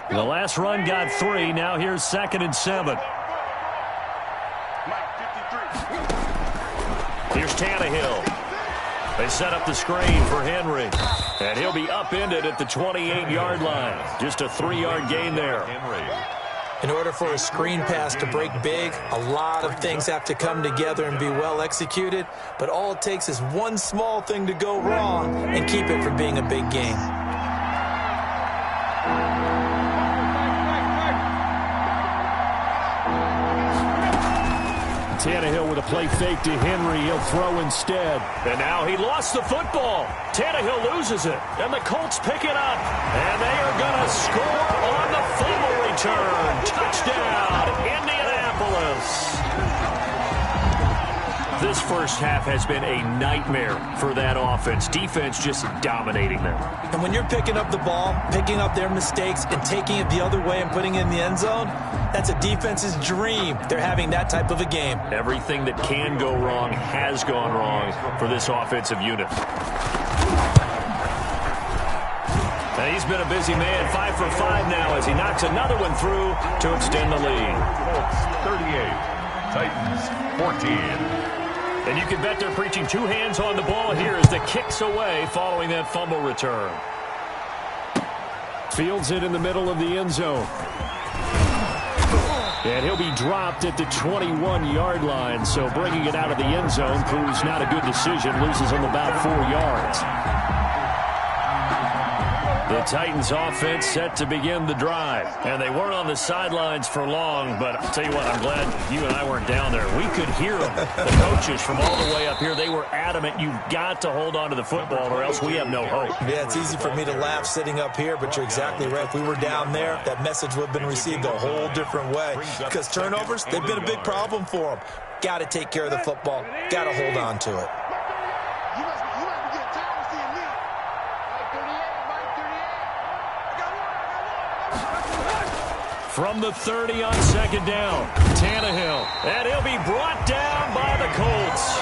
The last run got 3. Now here's 2nd and 7. Here's Tannehill. They set up the screen for Henry. And he'll be upended at the 28-yard line. Just a 3-yard gain there. In order for a screen pass to break big, a lot of things have to come together and be well executed. But all it takes is one small thing to go wrong and keep it from being a big game. Tannehill with a play fake to Henry. He'll throw instead. And now he lost the football. Tannehill loses it. And the Colts pick it up. And they are going to score on the fumble return. Touchdown, Indianapolis. This first half has been a nightmare for that offense. Defense just dominating them. And when you're picking up the ball, picking up their mistakes, and taking it the other way and putting it in the end zone, that's a defense's dream. They're having that type of a game. Everything that can go wrong has gone wrong for this offensive unit. And he's been a busy man, 5 for 5 now as he knocks another one through to extend the lead. Colts 38, Titans 14. And you can bet they're preaching 2 hands on the ball here as the kick's away following that fumble return. Fields it in the middle of the end zone. And he'll be dropped at the 21-yard line, so bringing it out of the end zone proves not a good decision. Loses him about 4 yards. The Titans offense set to begin the drive. And they weren't on the sidelines for long, but I'll tell you what, I'm glad you and I weren't down there. We could hear them. The coaches from all the way up here, they were adamant. You've got to hold on to the football or else we have no hope. Yeah, it's easy for me to laugh sitting up here, but you're exactly right. If we were down there, that message would have been received a whole different way. Because turnovers, they've been a big problem for them. Got to take care of the football. Got to hold on to it. From the 30 on 2nd down, Tannehill. And he'll be brought down by the Colts.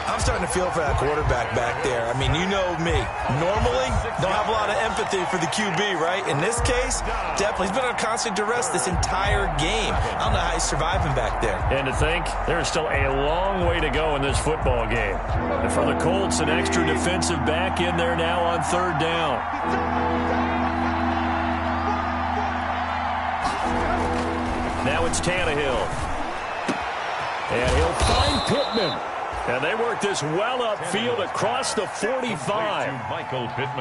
I'm starting to feel for that quarterback back there. I mean, you know me. Normally, don't have a lot of empathy for the QB, right? In this case, definitely. He's been under constant duress this entire game. I don't know how he's surviving back there. And to think, there's still a long way to go in this football game. And for the Colts, an extra defensive back in there now on 3rd down. Now it's Tannehill. And he'll find Pittman. And they work this well upfield across the 45.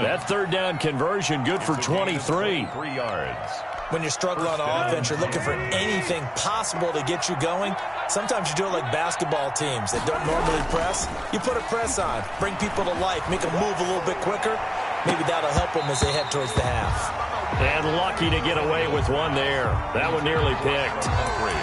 That 3rd down conversion good for 23. 3 yards. When you're struggling on offense, you're looking for anything possible to get you going. Sometimes you do it like basketball teams that don't normally press. You put a press on, bring people to life, make them move a little bit quicker. Maybe that'll help them as they head towards the half. And lucky to get away with one there. That one nearly picked.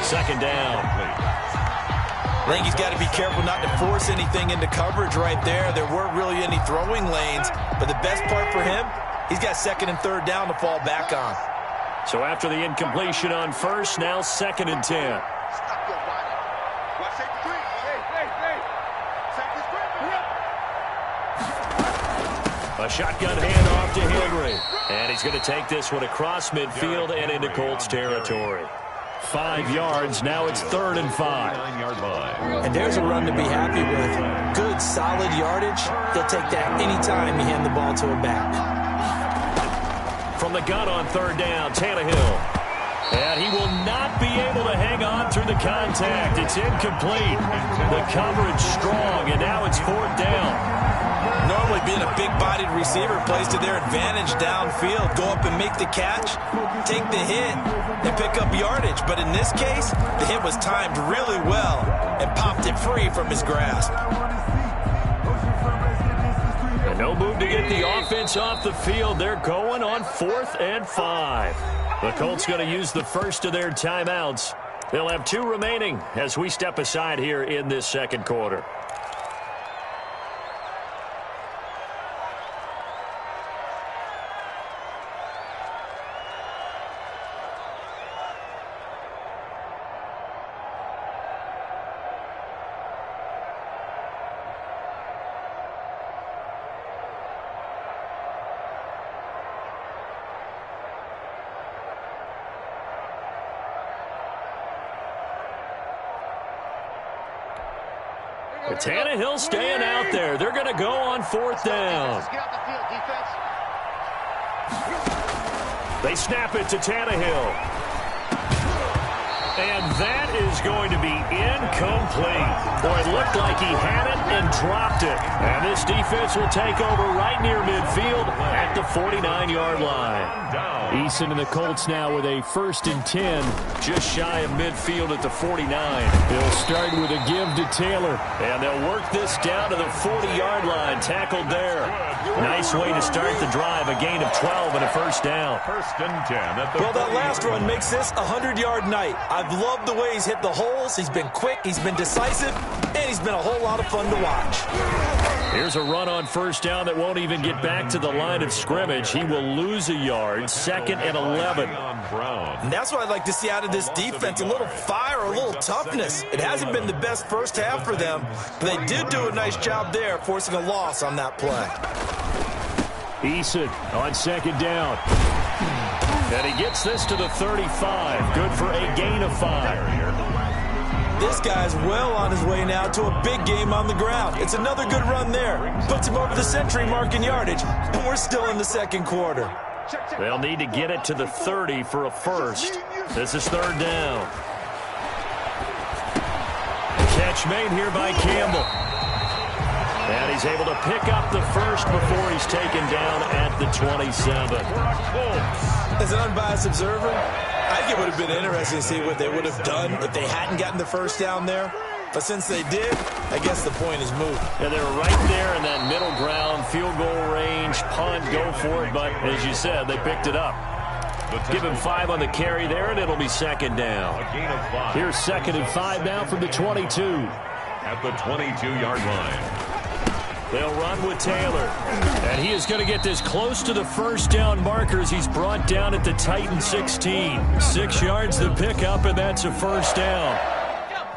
2nd down. I think he's got to be careful not to force anything into coverage right there. There weren't really any throwing lanes. But the best part for him, he's got 2nd and 3rd down to fall back on. So after the incompletion on 1st, now 2nd and 10. A shotgun handoff to Henry. And he's going to take this one across midfield and into Colts territory. 5 yards. Now it's 3rd and 5. And there's a run to be happy with. Good, solid yardage. They'll take that anytime you hand the ball to a back. From the gun on 3rd down, Tannehill. And he will not be able to hang on through the contact. It's incomplete. The coverage strong, and now it's 4th down. Normally being a big-bodied receiver plays to their advantage downfield. Go up and make the catch, take the hit, and pick up yardage. But in this case, the hit was timed really well and popped it free from his grasp. And no move to get the offense off the field. They're going on 4th and 5. The Colts going to use the first of their timeouts. They'll have 2 remaining as we step aside here in this 2nd quarter. Tannehill staying out there. They're going to go on 4th down. They snap it to Tannehill. And that is going to be incomplete. Boy, it looked like he had it and dropped it. And this defense will take over right near midfield at the 49-yard line. Eason and the Colts now with a 1st and 10, just shy of midfield at the 49. They'll start with a give to Taylor. And they'll work this down to the 40-yard line, tackled there. Nice way to start the drive, a gain of 12 and a 1st down. 1st and 10 at the Well, that last run makes this a 100-yard night. I've loved the way he's hit the holes. He's been quick, he's been decisive, and he's been a whole lot of fun to watch. Here's a run on 1st down that won't even get back to the line of scrimmage. He will lose a yard, 2nd and 11. And that's what I'd like to see out of this defense, a little fire, a little toughness. It hasn't been the best first half for them, but they did do a nice job there, forcing a loss on that play. Eason on 2nd down. And he gets this to the 35. Good for a gain of 5. This guy's well on his way now to a big game on the ground. It's another good run there. Puts him over the century mark in yardage, and we're still in the 2nd quarter. They'll need to get it to the 30 for a 1st. This is 3rd down. Catch made here by Campbell. And he's able to pick up the 1st before he's taken down at the 27. As an unbiased observer, I think it would have been interesting to see what they would have done if they hadn't gotten the 1st down there. But since they did, I guess the point is moot. And they're right there in that middle ground, field goal range, punt, go for it. But as you said, they picked it up. Give him 5 on the carry there, and it'll be 2nd down. Here's 2nd and 5 now from the 22. At the 22-yard line. They'll run with Taylor. And he is going to get this close to the 1st down markers. He's brought down at the Titan 16. 6 yards the pickup, and that's a 1st down.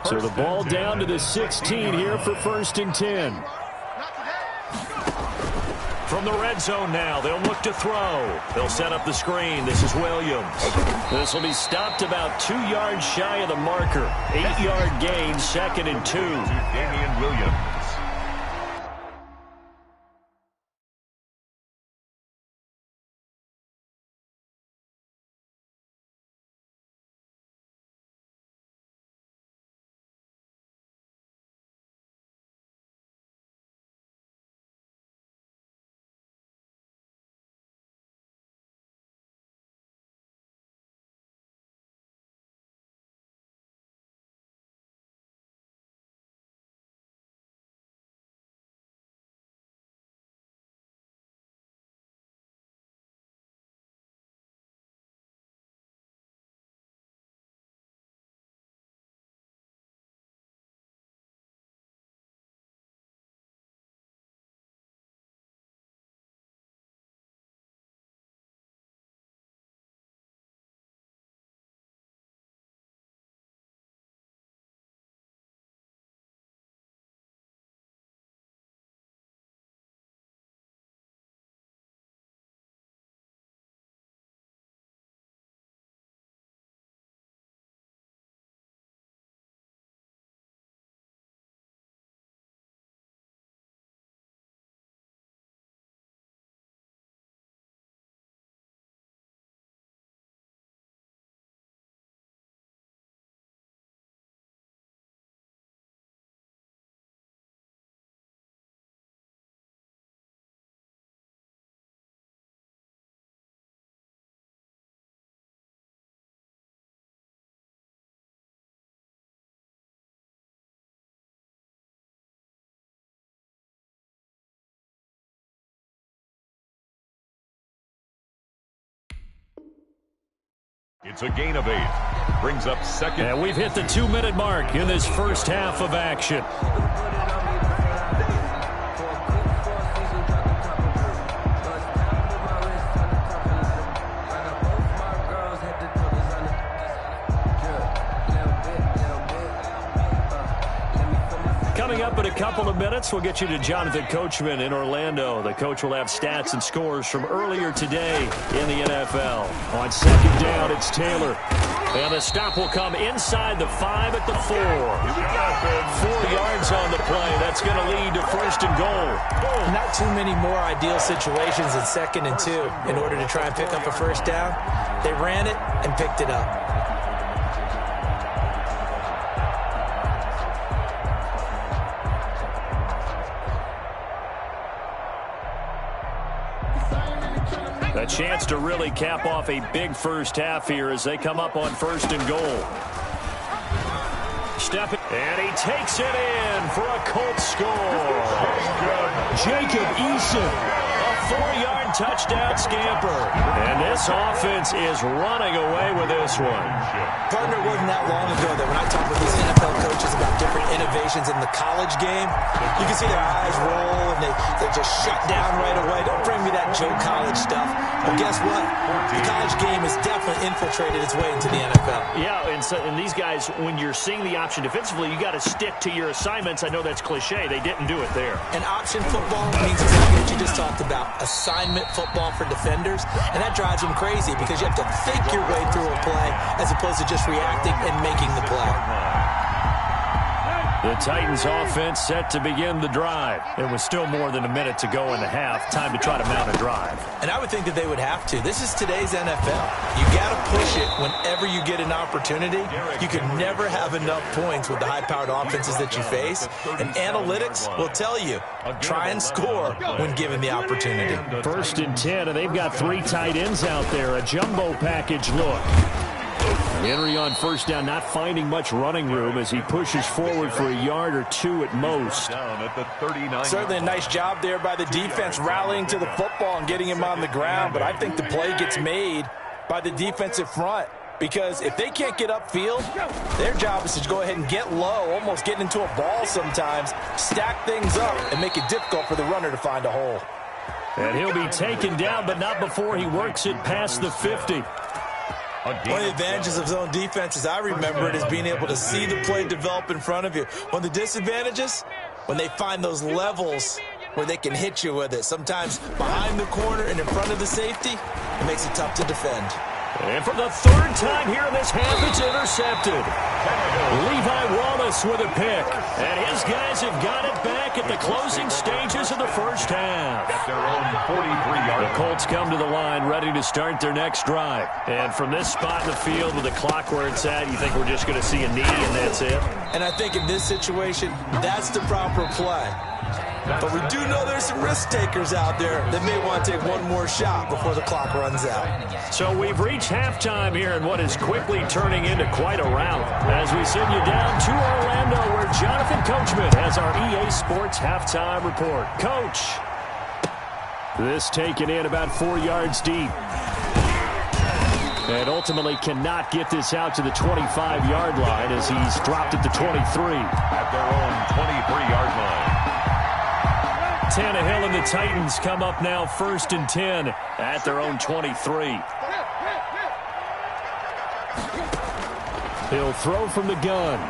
So the ball down to the 16 here for 1st and 10. From the red zone now, they'll look to throw. They'll set up the screen. This is Williams. This will be stopped about 2 yards shy of the marker. 8-yard gain, 2nd and 2. Damian Williams. It's a gain of 8. Brings up 2nd. And we've hit the 2-minute mark in this first half of action. Coming up in a couple of minutes, we'll get you to Jonathan Coachman in Orlando. The coach will have stats and scores from earlier today in the NFL. On second down, it's Taylor. And the stop will come inside the 5 at the 4. 4 yards on the play. That's going to lead to first and goal. Not too many more ideal situations in 2nd and 2 in order to try and pick up a first down. They ran it and picked it up. A chance to really cap off a big first half here as they come up on first and goal. And he takes it in for a Colts score. Jacob Eason, a 4-yard touchdown scamper. And this offense is running away with this one. Partner, wasn't that long ago that when I talked with these NFL coaches about different innovations in the college game, you can see their eyes roll and they just shut down right away. Don't bring me that Joe College stuff. Well, guess what? The college game has definitely infiltrated its way into the NFL. Yeah, and these guys, when you're seeing the option defensively, you got to stick to your assignments. I know that's cliche. They didn't do it there. And option football means exactly what you just talked about. Assignment football for defenders. And that drives them crazy because you have to think your way through a play as opposed to just reacting and making the play. The Titans offense set to begin the drive. It was still more than a minute to go in the half. Time to try to mount a drive. And I would think that they would have to. This is today's NFL. You got to push it whenever you get an opportunity. You can never have enough points with the high-powered offenses that you face. And analytics will tell you, try and score when given the opportunity. 1st and 10, and they've got 3 tight ends out there. A jumbo package look. Henry on first down, not finding much running room as he pushes forward for a yard or 2 at most. Certainly a nice job there by the defense rallying to the football and getting him on the ground, but I think the play gets made by the defensive front because if they can't get upfield, their job is to go ahead and get low, almost get into a ball sometimes, stack things up, and make it difficult for the runner to find a hole. And he'll be taken down, but not before he works it past the 50. One of the advantages of zone defense, as I remember it, is being able to see the play develop in front of you. One of the disadvantages, when they find those levels where they can hit you with it. Sometimes behind the corner and in front of the safety, it makes it tough to defend. And for the 3rd time here in this half, it's intercepted. Levi Wallace with a pick. And his guys have got it back at the closing stages of the first half. At their own 43-yard. The Colts come to the line ready to start their next drive. And from this spot in the field with the clock where it's at, you think we're just going to see a knee and that's it? And I think in this situation, that's the proper play. But we do know there's some risk takers out there that may want to take one more shot before the clock runs out. So we've reached halftime here in what is quickly turning into quite a rout. As we send you down to Orlando where Jonathan Coachman has our EA Sports halftime report. Coach. This taken in about 4 yards deep. And ultimately cannot get this out to the 25-yard line as he's dropped at the 23. At their own 23-yard line. Tannehill and the Titans come up now 1st and 10 at their own 23. He'll throw from the gun.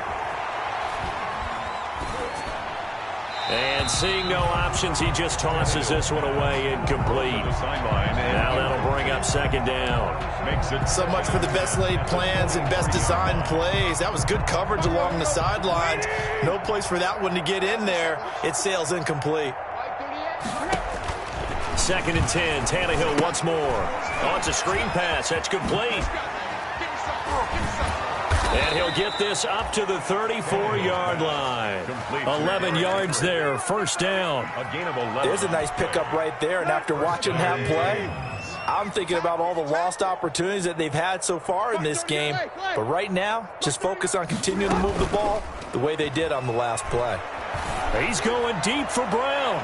And seeing no options, he just tosses this one away incomplete. Now that'll bring up 2nd down. So much for the best laid plans and best designed plays. That was good coverage along the sidelines. No place for that one to get in there. It sails incomplete. 2nd and 10. Tannehill once more. Oh, it's a screen pass. That's complete. And he'll get this up to the 34-yard line. 11 yards there. 1st down. A gain of 11. There's a nice pickup right there. And after watching that play, I'm thinking about all the lost opportunities that they've had so far in this game. But right now, just focus on continuing to move the ball the way they did on the last play. He's going deep for Brown.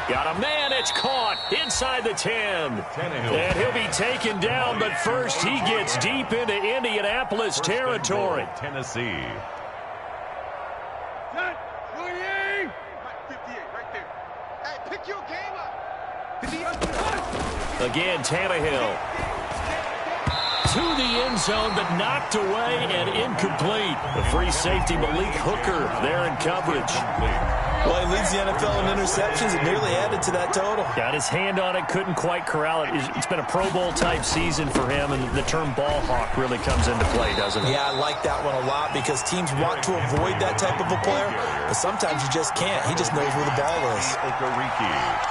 Got a man, it's caught inside the 10. And he'll be taken down, but first he gets deep into Indianapolis territory. Tennessee. Again, Tannehill. to the end zone, but knocked away and incomplete. The free safety, Malik Hooker, there in coverage. Well, he leads the NFL in interceptions and nearly added to that total. Got his hand on it, couldn't quite corral it. It's been a Pro Bowl-type season for him, and the term ball hawk really comes into play, doesn't it? Yeah, I like that one a lot because teams want to avoid that type of a player, but sometimes you just can't. He just knows where the ball is.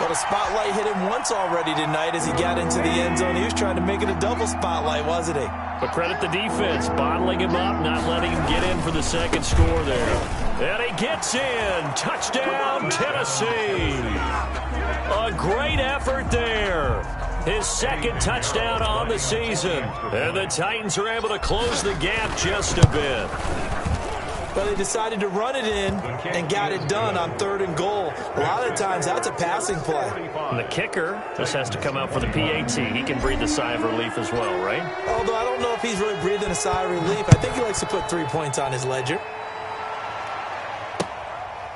But a spotlight hit him once already tonight as he got into the end zone. He was trying to make it a double spotlight, wasn't he? But credit the defense, bottling him up, not letting him get in for the second score there. And he gets in. Touchdown, Tennessee. A great effort there. His second touchdown on the season. And the Titans are able to close the gap just a bit. But they decided to run it in and got it done on 3rd and goal. A lot of times, that's a passing play. And the kicker just has to come out for the PAT. He can breathe a sigh of relief as well, right? Although I don't know if he's really breathing a sigh of relief. I think he likes to put 3 points on his ledger.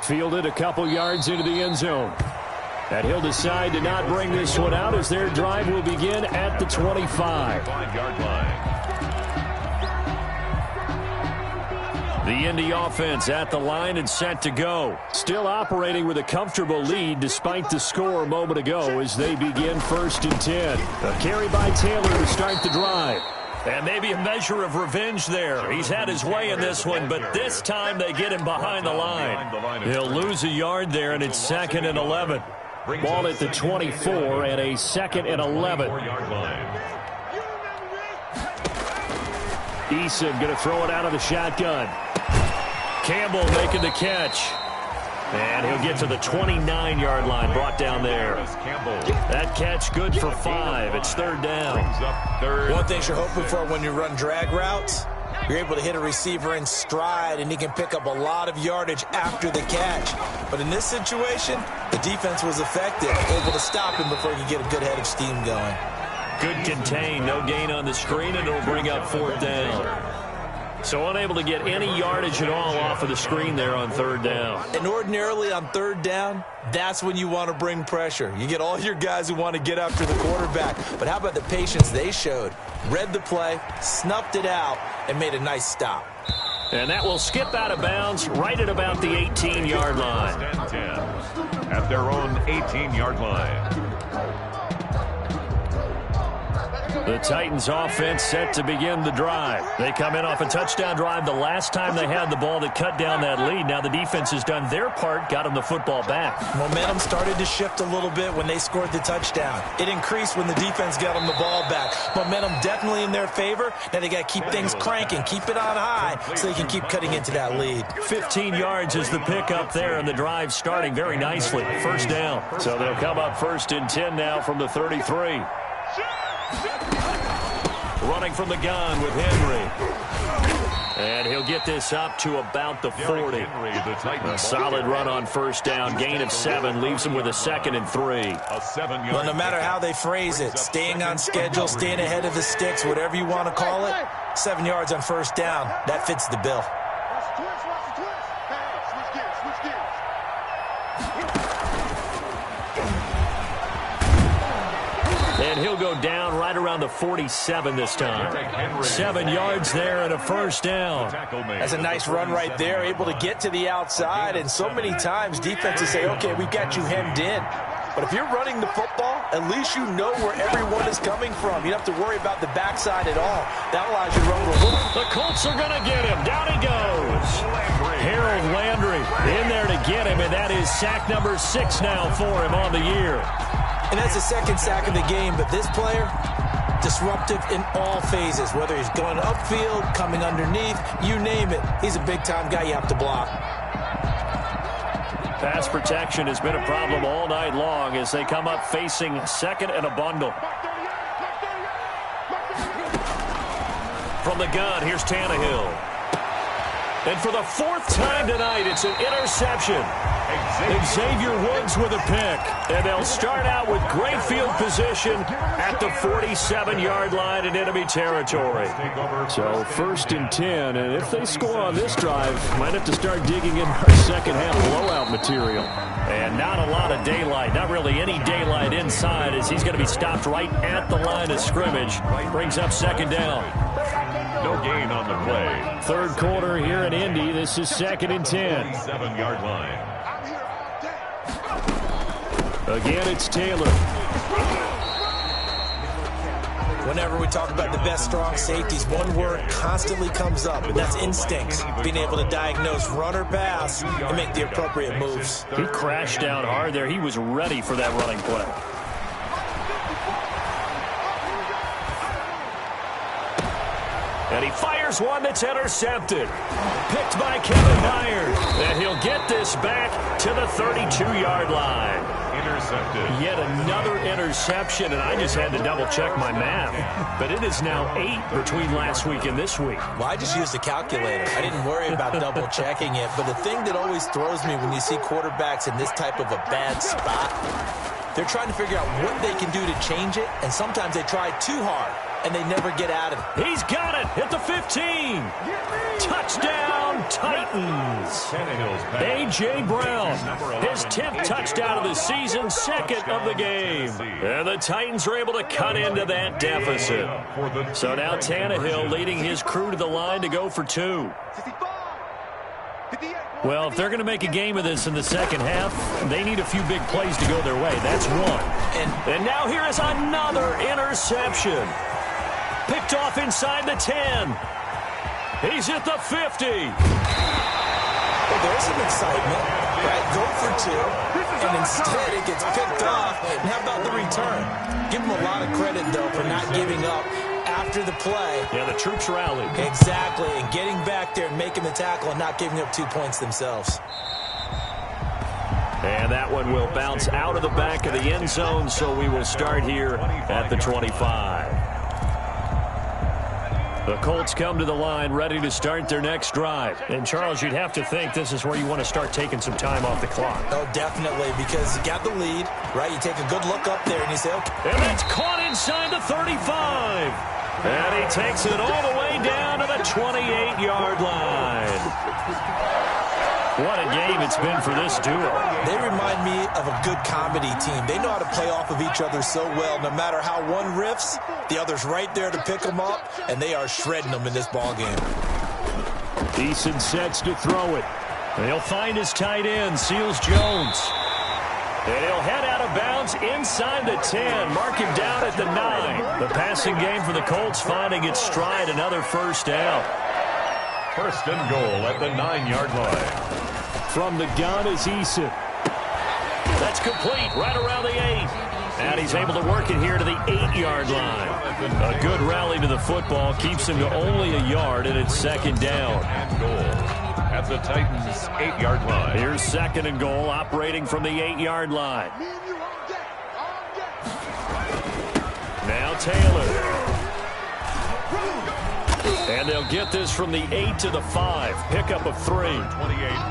Fielded a couple yards into the end zone. And he'll decide to not bring this one out as their drive will begin at the 25-yard line. The Indy offense at the line and set to go. Still operating with a comfortable lead despite the score a moment ago as they begin 1st and 10. A carry by Taylor to start the drive. And maybe a measure of revenge there. He's had his way in this one, but this time they get him behind the line. He'll lose a yard there, and it's 2nd and 11. Ball at the 24 and a 2nd and 11. Eason going to throw it out of the shotgun. Campbell making the catch. And he'll get to the 29-yard line, brought down there. That catch good for 5. It's 3rd down. One thing you're hoping for when you run drag routes, you're able to hit a receiver in stride, and he can pick up a lot of yardage after the catch. But in this situation, the defense was effective, able to stop him before he could get a good head of steam going. Good contain, no gain on the screen, and it'll bring up 4th down. So unable to get any yardage at all off of the screen there on 3rd down. And ordinarily on 3rd down, that's when you want to bring pressure. You get all your guys who want to get after the quarterback. But how about the patience they showed? Read the play, snuffed it out, and made a nice stop. And that will skip out of bounds right at about the 18-yard line. At their own 18-yard line. The Titans offense set to begin the drive. They come in off a touchdown drive the last time they had the ball that cut down that lead. Now the defense has done their part, got them the football back. Momentum started to shift a little bit when they scored the touchdown. It increased when the defense got them the ball back. Momentum definitely in their favor. Now they got to keep things cranking, keep it on high so they can keep cutting into that lead. 15 yards is the pickup there, and the drive starting very nicely. 1st down. So they'll come up 1st and 10 now from the 33. Running from the gun with Henry. And he'll get this up to about the 40. A solid run on 1st down. Gain of 7 leaves him with a 2nd and 3. Well, no matter how they phrase it, staying on schedule, staying ahead of the sticks, whatever you want to call it, 7 yards on 1st down, that fits the bill. And he'll go down right around the 47 this time. 7 yards there and a 1st down. That's a nice run right there, able to get to the outside. And so many times defenses say, okay, we've got you hemmed in. But if you're running the football, at least you know where everyone is coming from. You don't have to worry about the backside at all. That allows you to run with a loop. The Colts are going to get him. Down he goes. Harold Landry in there to get him, and that is sack number 6 now for him on the year. And that's the 2nd sack of the game, but this player, disruptive in all phases, whether he's going upfield, coming underneath, you name it. He's a big-time guy you have to block. Pass protection has been a problem all night long as they come up facing 2nd and a bundle. From the gun, here's Tannehill. And for the 4th time tonight, it's an interception. Xavier Woods with a pick. And they'll start out with great field position at the 47-yard line in enemy territory. So 1st and 10, and if they score on this drive, might have to start digging in our second-half blowout material. And not a lot of daylight, not really any daylight inside, as he's going to be stopped right at the line of scrimmage. Brings up 2nd down. No gain on the play. 3rd quarter here in Indy. This is 2nd and 10. 7-yard line. Again, it's Taylor. Whenever we talk about the best strong safeties, one word constantly comes up, and that's instincts. Being able to diagnose run or pass and make the appropriate moves. He crashed down hard there. He was ready for that running play. And he fires one that's intercepted. Picked by Kevin Byard. And he'll get this back to the 32-yard line. Intercepted. Yet another interception, and I just had to double-check my math. But it is now 8 between last week and this week. Well, I just used a calculator. I didn't worry about double-checking it. But the thing that always throws me when you see quarterbacks in this type of a bad spot, they're trying to figure out what they can do to change it, and sometimes they try too hard, and they never get out of it. He's got it at the 15. Touchdown, Titans. A.J. Brown, his 10th touchdown of the season, 2nd of the game. And the Titans are able to cut into that deficit. So now Tannehill leading his crew to the line to go for 2. Well, if they're going to make a game of this in the second half, they need a few big plays to go their way. That's one. And now here is another interception. Picked off inside the 10. He's at the 50. Well, there's some excitement, right? Go for 2, and instead it gets picked off. And how about the return? Give him a lot of credit, though, for not giving up after the play. Yeah, the troops rallied. Exactly, and getting back there and making the tackle and not giving up 2 points themselves. And that one will bounce out of the back of the end zone, so we will start here at the 25. The Colts come to the line ready to start their next drive. And, Charles, you'd have to think this is where you want to start taking some time off the clock. Oh, definitely, because you got the lead, right? You take a good look up there and you say, okay. And that's caught inside the 35. And he takes it all the way down to the 28-yard line. What a game it's been for this duo. They remind me of a good comedy team. They know how to play off of each other so well. No matter how one riffs, the other's right there to pick them up, and they are shredding them in this ballgame. Eason sets to throw it. And he'll find his tight end, Seals Jones. And he'll head out of bounds inside the 10. Mark him down at the 9. The passing game for the Colts finding its stride, another 1st down. 1st and goal at the 9-yard line. From the gun is Eason. That's complete right around the 8. And he's able to work it here to the 8-yard line. A good rally to the football keeps him to only a yard, and it's 2nd down. And goal at the Titans' 8-yard line. Here's 2nd and goal operating from the 8-yard line. Now Taylor. And they'll get this from the 8 to the 5. Pickup of 3. 28,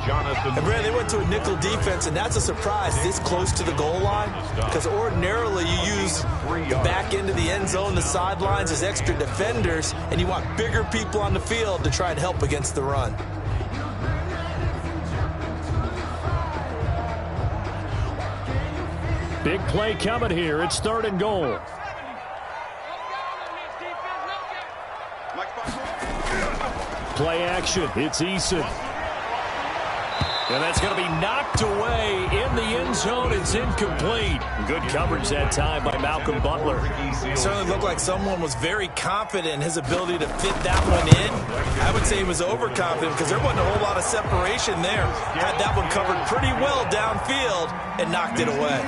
Jonathan. And Brad, they went to a nickel defense, and that's a surprise this close to the goal line. Because ordinarily you use the back end of the end zone, the sidelines as extra defenders, and you want bigger people on the field to try and help against the run. Big play coming here. It's 3rd and goal. Play action. It's Eason. And that's going to be knocked away in the end zone. It's incomplete. Good coverage that time by Malcolm Butler. It certainly looked like someone was very confident in his ability to fit that one in. I would say he was overconfident because there wasn't a whole lot of separation there. Had that one covered pretty well downfield and knocked it away.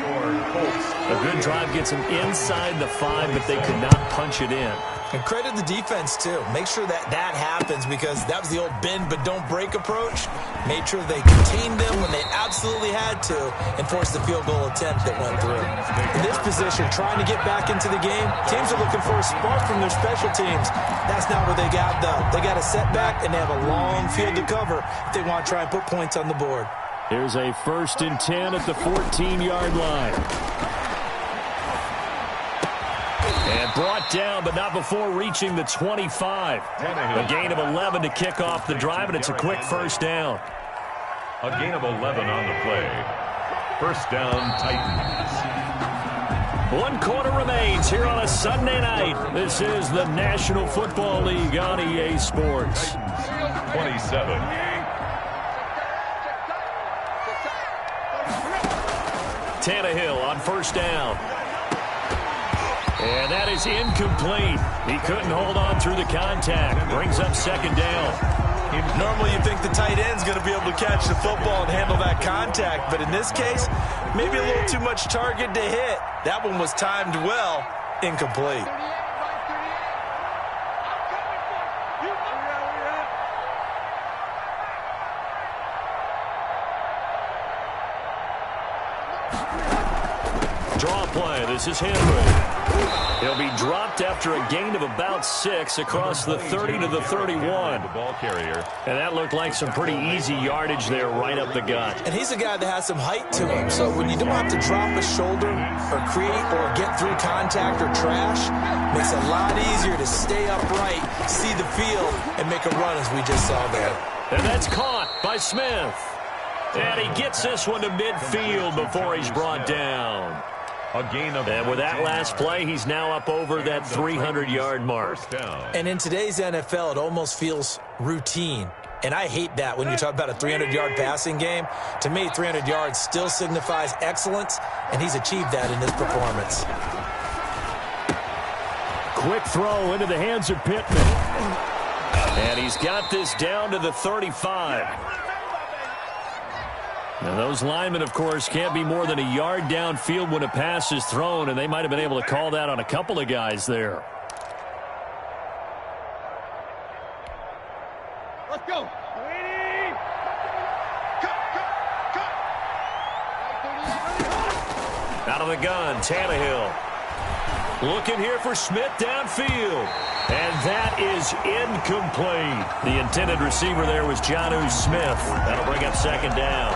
A good drive gets him inside the 5, but they could not punch it in. And credit the defense, too. Make sure that happens because that was the old bend but don't break approach. Made sure they contained them when they absolutely had to and forced the field goal attempt that went through. In this position, trying to get back into the game, teams are looking for a spark from their special teams. That's not what they got, though. They got a setback, and they have a long field to cover if they want to try and put points on the board. Here's a 1st and 10 at the 14-yard line. And brought down, but not before reaching the 25. A gain of 11 to kick off the drive, and it's a quick 1st down. A gain of 11 on the play. 1st down, Titans. 1 quarter remains here on a Sunday night. This is the National Football League on EA Sports. Titans, 27. Tannehill on 1st down. And that is incomplete. He couldn't hold on through the contact. Brings up 2nd down. Normally you think the tight end's going to be able to catch the football and handle that contact, but in this case, maybe a little too much target to hit. That one was timed well, incomplete. Draw play. This is Henry. He'll be dropped after a gain of about 6 across the 30 to the 31. The ball carrier. And that looked like some pretty easy yardage there right up the gut. And he's a guy that has some height to him, so when you don't have to drop a shoulder or create or get through contact or trash, makes it a lot easier to stay upright, see the field, and make a run as we just saw there. And that's caught by Smith. And he gets this one to midfield before he's brought down. A gain of And with that last play, he's now up over that 300-yard mark. And in today's NFL, it almost feels routine. And I hate that when you talk about a 300-yard passing game. To me, 300 yards still signifies excellence, and he's achieved that in his performance. Quick throw into the hands of Pittman. And he's got this down to the 35. Now, those linemen, of course, can't be more than a yard downfield when a pass is thrown, and they might have been able to call that on a couple of guys there. Let's go. Out of the gun, Tannehill. Looking here for Smith downfield. And that is incomplete. The intended receiver there was Jonnu Smith. That'll bring up 2nd down.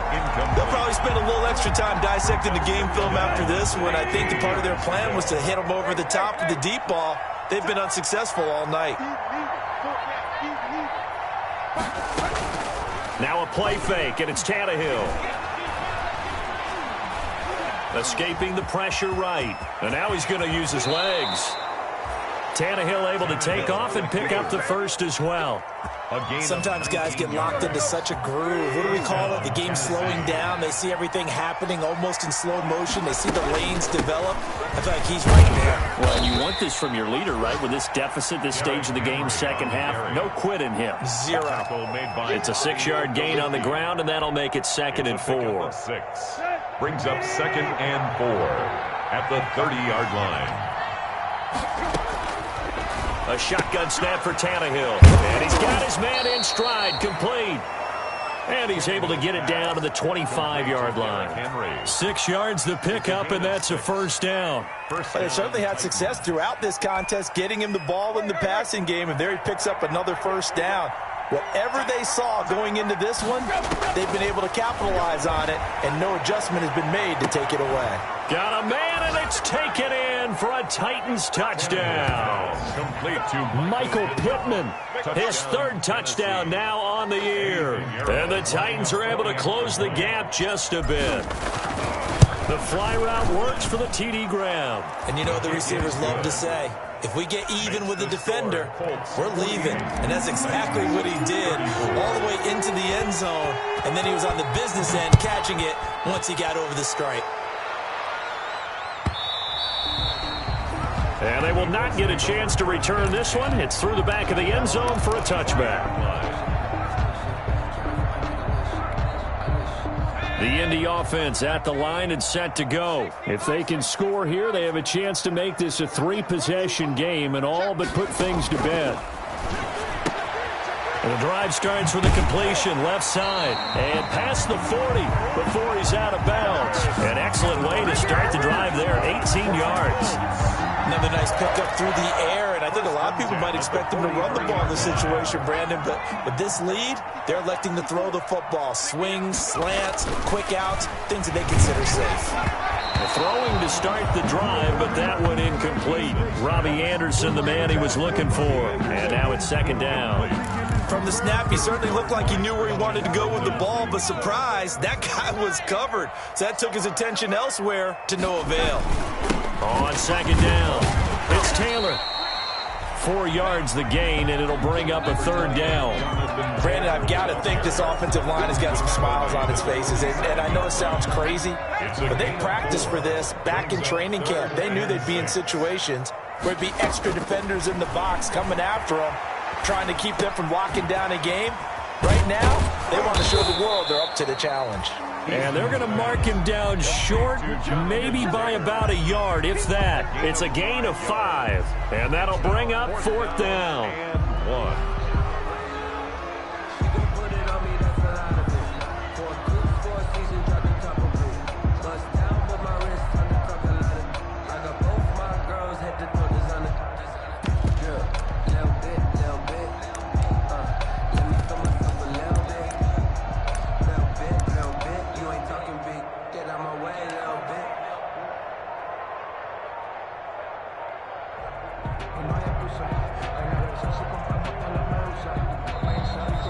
They'll probably spend a little extra time dissecting the game film after this one. I think the part of their plan was to hit them over the top of the deep ball. They've been unsuccessful all night. Now a play fake, and it's Tannehill. Escaping the pressure right. And now he's going to use his legs. Tannehill able to take off and pick up the 1st as well. Sometimes guys get locked into such a groove. What do we call it? The game's slowing down. They see everything happening almost in slow motion. They see the lanes develop. I feel like he's right there. Well, and you want this from your leader, right? With this deficit, this stage of the game, 2nd half, no quit in him. 0. It's a 6-yard gain on the ground, and that'll make it 2nd and 4. 6. Brings up 2nd and 4 at the 30-yard line. A shotgun snap for Tannehill. And he's got his man in stride, complete. And he's able to get it down to the 25-yard line. 6 yards the pickup, and that's a 1st down. They certainly had success throughout this contest, getting him the ball in the passing game, and there he picks up another 1st down. Whatever they saw going into this one, they've been able to capitalize on it, and no adjustment has been made to take it away. Got a man, and it's taken in for a Titans touchdown. Complete to Michael Pittman, his 3rd touchdown now on the year. And the Titans are able to close the gap just a bit. The fly route works for the TD Graham. And you know what the receivers love to say? If we get even with the defender, we're leaving. And that's exactly what he did, all the way into the end zone. And then he was on the business end catching it once he got over the stripe. And they will not get a chance to return this one. It's through the back of the end zone for a touchback. The Indy offense at the line and set to go. If they can score here, they have a chance to make this a 3-possession game and all but put things to bed. And the drive starts with a completion left side and past the 40 before he's out of bounds. An excellent way to start the drive there at 18 yards. Another nice pickup through the air, and I think a lot of people might expect them to run the ball in this situation, Brandon, but with this lead, they're electing to throw the football. Swings, slants, quick outs, things that they consider safe. Throwing to start the drive, but that one incomplete. Robbie Anderson, the man he was looking for. And now it's second down. From the snap, he certainly looked like he knew where he wanted to go with the ball, but surprise, that guy was covered. So that took his attention elsewhere to no avail. On second down, it's Taylor. 4 yards the gain, and it'll bring up a third down. Brandon, I've got to think this offensive line has got some smiles on its faces. And I know it sounds crazy, but they practiced for this back in training camp. They knew they'd be in situations where it'd be extra defenders in the box coming after them, trying to keep them from locking down a game. Right now, they want to show the world they're up to the challenge. And they're going to mark him down short, maybe by about a yard, if that. It's a gain of 5, and that'll bring up fourth down. And 1.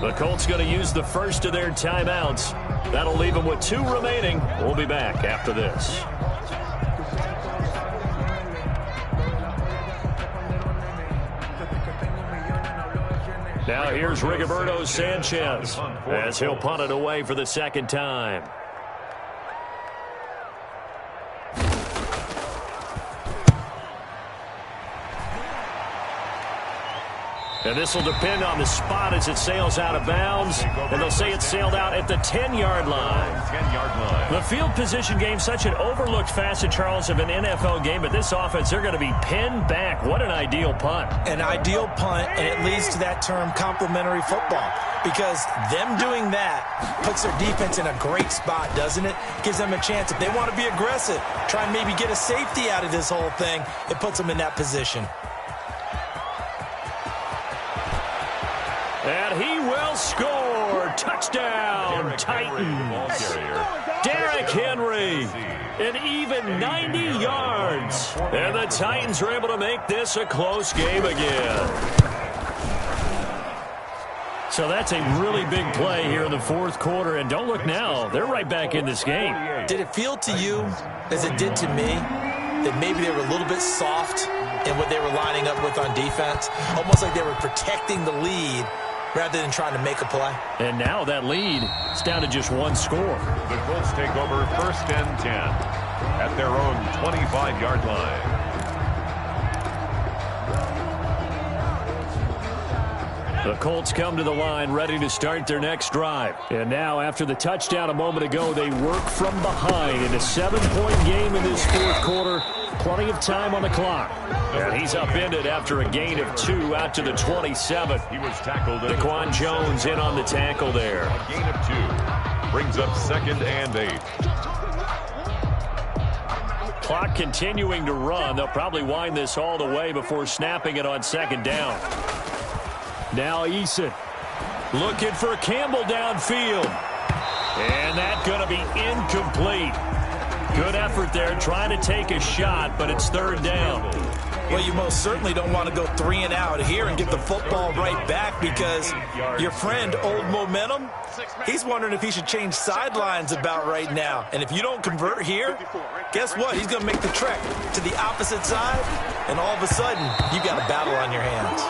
The Colts going to use the first of their timeouts. That'll leave them with 2 remaining. We'll be back after this. Now here's Rigoberto Sanchez as he'll punt it away for the second time. And this will depend on the spot as it sails out of bounds. And they'll say it sailed out at the 10-yard line. 10-yard line. The field position game, such an overlooked facet, Charles, of an NFL game. But this offense, they're going to be pinned back. What an ideal punt. An ideal punt, and it leads to that term complementary football. Because them doing that puts their defense in a great spot, doesn't it? Gives them a chance. If they want to be aggressive, try and maybe get a safety out of this whole thing, it puts them in that position. And he will score. Touchdown, Titans. Derrick Henry, an even 90 yards. And the Titans are able to make this a close game again. So that's a really big play here in the fourth quarter. And don't look now, they're right back in this game. Did it feel to you, as it did to me, that maybe they were a little bit soft in what they were lining up with on defense? Almost like they were protecting the lead rather than trying to make a play. And now that lead is down to just 1 score. The Colts take over first and 10 at their own 25-yard line. The Colts come to the line ready to start their next drive. And now, after the touchdown a moment ago, they work from behind in a 7-point game in this fourth quarter. Plenty of time on the clock. And he's upended after a gain of 2 out to the 27. He was tackled. Daquan Jones in on the tackle there. A gain of 2 brings up second and 8. Clock continuing to run. They'll probably wind this all the way before snapping it on second down. Now Eason looking for Campbell downfield. And that's going to be incomplete. Good effort there trying to take a shot, but it's third down. Well, you most certainly don't want to go 3 and out here and get the football right back, because your friend, Old Momentum, he's wondering if he should change sidelines about right now. And if you don't convert here, guess what? He's going to make the trek to the opposite side, and all of a sudden, you've got a battle on your hands.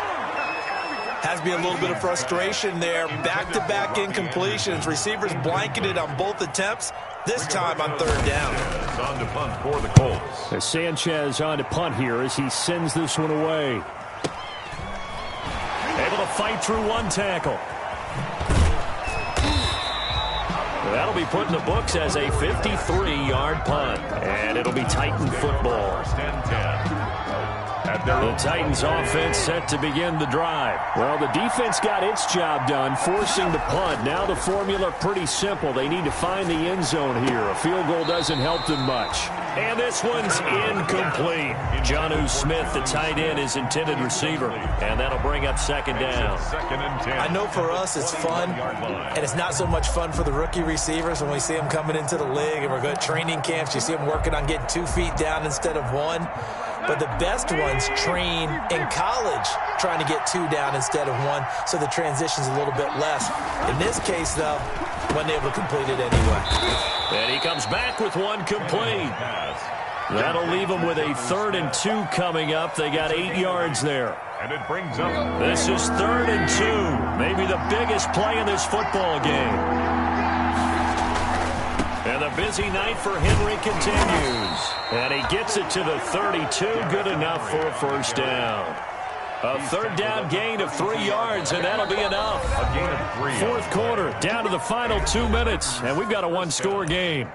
Has to be a little bit of frustration there. Back-to-back incompletions. Receivers blanketed on both attempts, this time on third down. On to punt for the Colts. As Sanchez on to punt here as he sends this one away. Able to fight through 1 tackle. That'll be put in the books as a 53-yard punt. And it'll be Titan football. First and 10 The Titans offense set to begin the drive. Well, the defense got its job done, forcing the punt. Now the formula pretty simple. They need to find the end zone here. A field goal doesn't help them much. And this one's incomplete. Jonnu Smith, the tight end, is intended receiver. And that'll bring up second down. I know for us it's fun, and it's not so much fun for the rookie receivers when we see them coming into the league and we're going to training camps. You see them working on getting 2 feet down instead of 1. But the best ones train in college trying to get 2 down instead of 1, so the transition's a little bit less. In this case, though, wasn't able to complete it anyway. And he comes back with one complete. That'll leave him with a 3rd and 2 coming up. They got 8 yards there. And it brings up. This is 3rd and 2. Maybe the biggest play in this football game. And the busy night for Henry continues. And he gets it to the 32. Good enough for a first down. A 3rd down gain of 3 yards, and that'll be enough. A gain of 3. 4th quarter, down to the final 2 minutes, and we've got a 1-score game.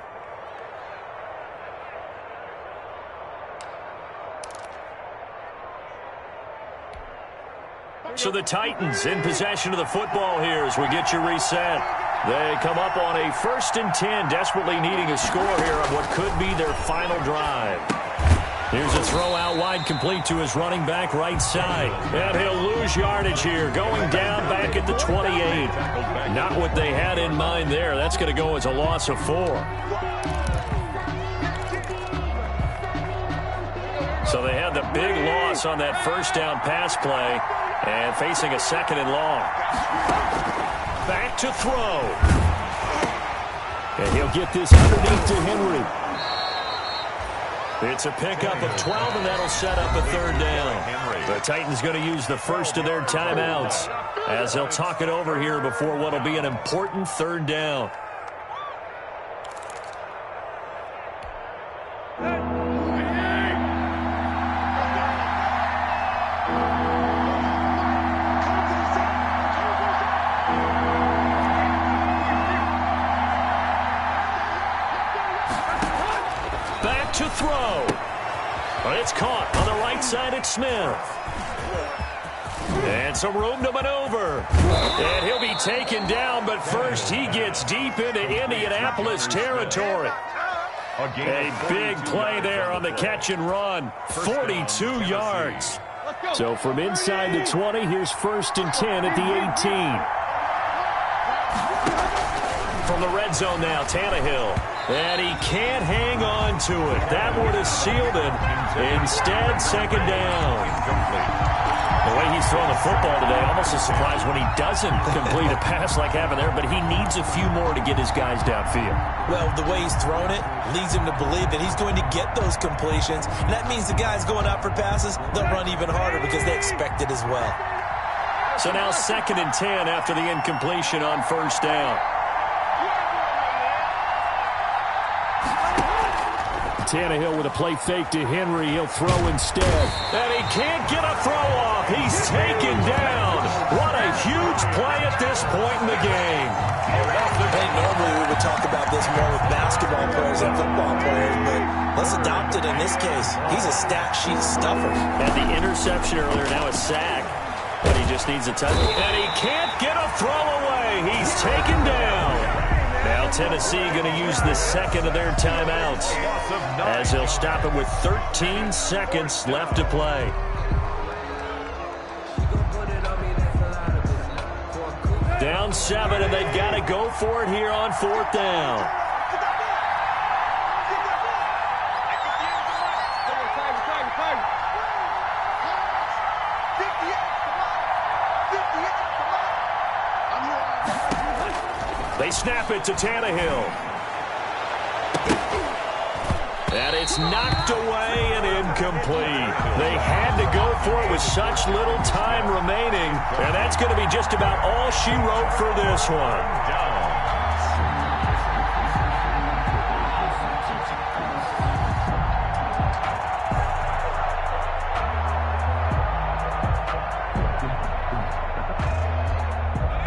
So the Titans in possession of the football here as we get you reset. They come up on a 1st and 10, desperately needing a score here on what could be their final drive. Here's a throw out wide, complete to his running back right side. And he'll lose yardage here, going down back at the 28. Not what they had in mind there. That's going to go as a loss of 4. So they had the big loss on that 1st down pass play. And facing a 2nd and long. Back to throw. And he'll get this underneath to Henry. It's a pickup of 12, and that'll set up a 3rd down. The Titans going to use the first of their timeouts as they'll talk it over here before what will be an important 3rd down. To throw. But it's caught on the right side at Smith. And some room to maneuver. And he'll be taken down, but first he gets deep into Indianapolis territory. A big play there on the catch and run. 42 yards. So from inside the 20, here's 1st and 10 at the 18. From the red zone now, Tannehill. And he can't hang on to it. That would have sealed it. Instead, 2nd down. The way he's throwing the football today, almost a surprise when he doesn't complete a pass like happened there, but he needs a few more to get his guys downfield. Well, the way he's thrown it leads him to believe that he's going to get those completions. And that means the guys going out for passes, they'll run even harder because they expect it as well. So now 2nd and 10 after the incompletion on 1st down. Tannehill with a play fake to Henry. He'll throw instead. And he can't get a throw off. He's taken down. What a huge play at this point in the game. Hey, normally we would talk about this more with basketball players and football players, but let's adopt it in this case. He's a stat sheet stuffer. And the interception earlier, now a sack. But he just needs a touchdown. And he can't get a throw away. He's taken down. Now Tennessee going to use the 2nd of their timeouts as they'll stop it with 13 seconds left to play. Down 7, and they've got to go for it here on 4th down. They snap it to Tannehill. And it's knocked away and incomplete. They had to go for it with such little time remaining. And that's going to be just about all she wrote for this one.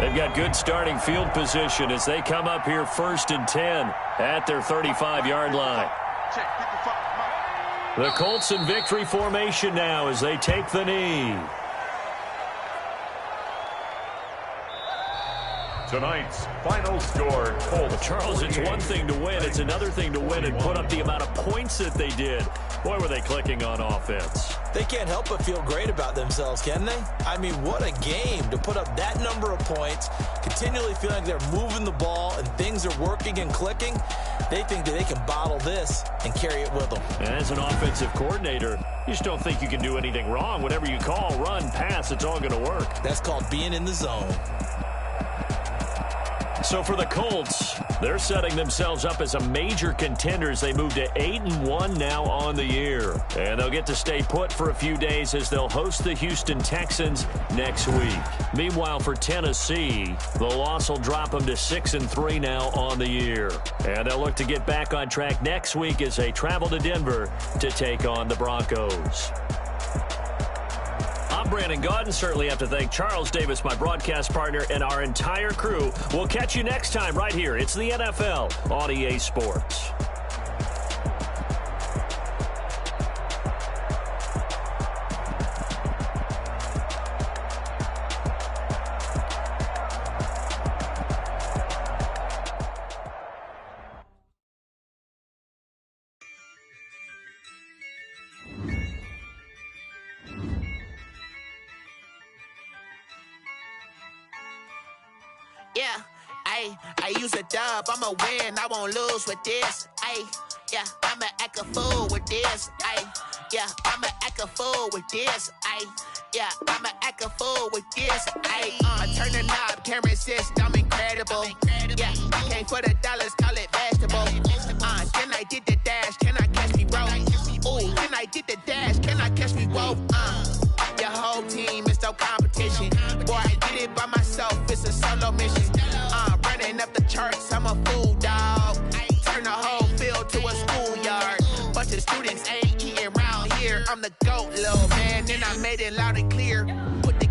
They've got good starting field position as they come up here 1st and 10 at their 35-yard line. The Colts in victory formation now as they take the knee. Tonight's final score, Colts. Charles, it's one thing to win. It's another thing to win and put up the amount of points that they did. Boy, were they clicking on offense. They can't help but feel great about themselves, can they? I mean, what a game to put up that number of points, continually feeling like they're moving the ball and things are working and clicking. They think that they can bottle this and carry it with them. And as an offensive coordinator, you just don't think you can do anything wrong. Whatever you call, run, pass, it's all going to work. That's called being in the zone. So for the Colts, they're setting themselves up as a major contender as they move to 8-1 now on the year. And they'll get to stay put for a few days as they'll host the Houston Texans next week. Meanwhile, for Tennessee, the loss will drop them to 6-3 now on the year. And they'll look to get back on track next week as they travel to Denver to take on the Broncos. I'm Brandon Gaudin. Certainly have to thank Charles Davis, my broadcast partner, and our entire crew. We'll catch you next time right here. It's the NFL on EA Sports. Yeah, I use a dub, I'ma win, I won't lose with this. Yeah, I'ma act a fool with this. Yeah, I'ma act a fool with this. Yeah, I'ma act a fool with this. I turn the knob, can't resist, I'm incredible. Yeah, came for the dollars, call it vegetable. Then I did the dash, can I catch me roll? Ooh, then I did the dash, can I catch me roll? Your whole team is no competition. Boy, I did it by myself, it's a solo mission. Running up the charts, I'm a fool, dog. Turn the whole field to a schoolyard. Bunch of students ain't eating around here. I'm the GOAT, little man, and I made it loud and clear. Put the